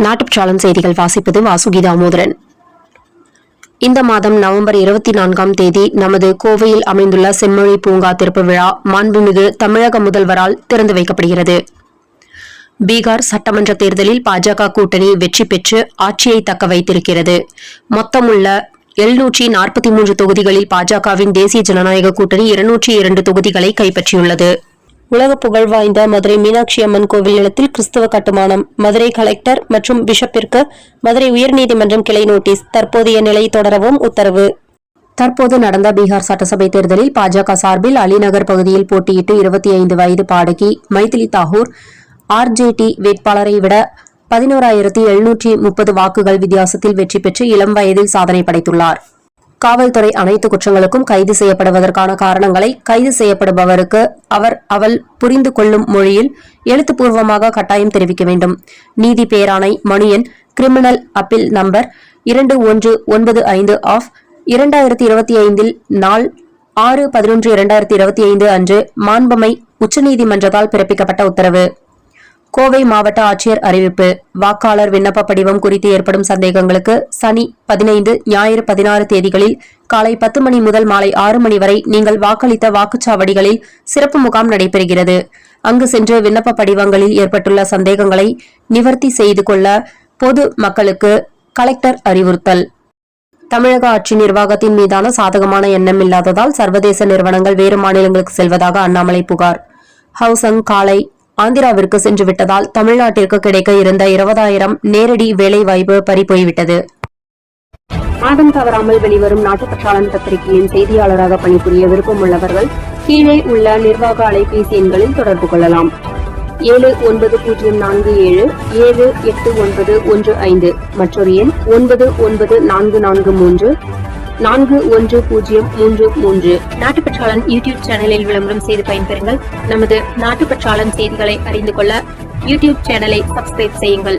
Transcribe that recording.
நாட்டுப்பற்றாளன் செய்திகள் வாசிப்பது வாசுகி தாமோதரன். இந்த மாதம் நவம்பர் 24ஆம் தேதி நமது கோவையில் அமைந்துள்ள செம்மொழி பூங்கா திறப்பு விழா மாண்புமிகு தமிழக முதல்வரால் திறந்து வைக்கப்படுகிறது. பீகார் சட்டமன்ற தேர்தலில் பாஜக கூட்டணி வெற்றி பெற்று ஆட்சியை தக்க வைத்திருக்கிறது. மொத்தமுள்ள 743 தொகுதிகளில் பாஜகவின் தேசிய ஜனநாயக கூட்டணி 202 தொகுதிகளை கைப்பற்றியுள்ளது. உலக புகழ் வாய்ந்த மதுரை மீனாட்சி அம்மன் கோவில் நிலத்தில் கிறிஸ்தவ கட்டுமானம். மதுரை கலெக்டர் மற்றும் பிஷப்பிற்கு மதுரை உயர்நீதிமன்றம் கிளை நோட்டீஸ். தற்போதைய நிலை தொடரவும் உத்தரவு. தற்போது நடந்த பீகார் சட்டசபை தேர்தலில் பாஜக சார்பில் அலிநகர் பகுதியில் போட்டியிட்டு 25 வயது பாடகி மைதிலி தாகூர் RJD வேட்பாளரை விட 11,730 வாக்குகள் வித்தியாசத்தில் வெற்றி பெற்று இளம் வயதில் சாதனை படைத்துள்ளார். காவல்துறை அனைத்து குற்றங்களுக்கும் கைது செய்யப்படுவதற்கான காரணங்களை கைது செய்யப்படுபவருக்கு அவள் புரிந்து கொள்ளும் மொழியில் எழுத்துப்பூர்வமாக கட்டாயம் தெரிவிக்க வேண்டும். நீதி பேராணை மனு எண் கிரிமினல் அப்பீல் நம்பர் 2195 ஆஃப் 2025 நாள் 6/11/2025 அன்று மாண்பமை உச்சநீதிமன்றத்தால் பிறப்பிக்கப்பட்ட உத்தரவு. கோவை மாவட்ட ஆட்சியர் அறிவிப்பு. வாக்காளர் விண்ணப்ப படிவம் குறித்து ஏற்படும் சந்தேகங்களுக்கு சனி 15, ஞாயிறு 16 தேதிகளில் காலை 10 மணி முதல் மாலை 6 மணி வரை நீங்கள் வாக்களித்த வாக்குச்சாவடிகளில் சிறப்பு முகாம் நடைபெறுகிறது. அங்கு சென்று விண்ணப்ப படிவங்களில் ஏற்பட்டுள்ள சந்தேகங்களை நிவர்த்தி செய்து கொள்ள பொது மக்களுக்கு கலெக்டர் அறிவுறுத்தல். தமிழக ஆட்சி நிர்வாகத்தின் மீதான சாதகமான எண்ணம் இல்லாததால் சர்வதேச நிறுவனங்கள் வேறு மாநிலங்களுக்கு செல்வதாக அண்ணாமலை புகார். ஹவுசங் காலை ஆந்திராவிற்கு சென்று விட்டதால் தமிழ்நாட்டிற்கு கிடைக்க இருந்த 20,000 நேரடி வேலை வாய்ப்பு பறிபோய்விட்டது. மாதம் தவறாமல் வெளிவரும் நாட்டுப்பற்றாளன் பத்திரிகையின் செய்தியாளராக பணிபுரிய விருப்பம் உள்ளவர்கள் கீழே உள்ள நிர்வாக அலைபேசி எண்களில் தொடர்பு கொள்ளலாம். 7947789115 மற்றொரு எண் 994434 4103. நாட்டுப்பற்றாளன் யூடியூப் சேனலில் விளம்பரம் செய்து பயன்பெறுங்கள். நமது நாட்டுப்பற்றாளன் செய்திகளை அறிந்து கொள்ள யூடியூப் சேனலை சப்ஸ்கிரைப் செய்யுங்கள்.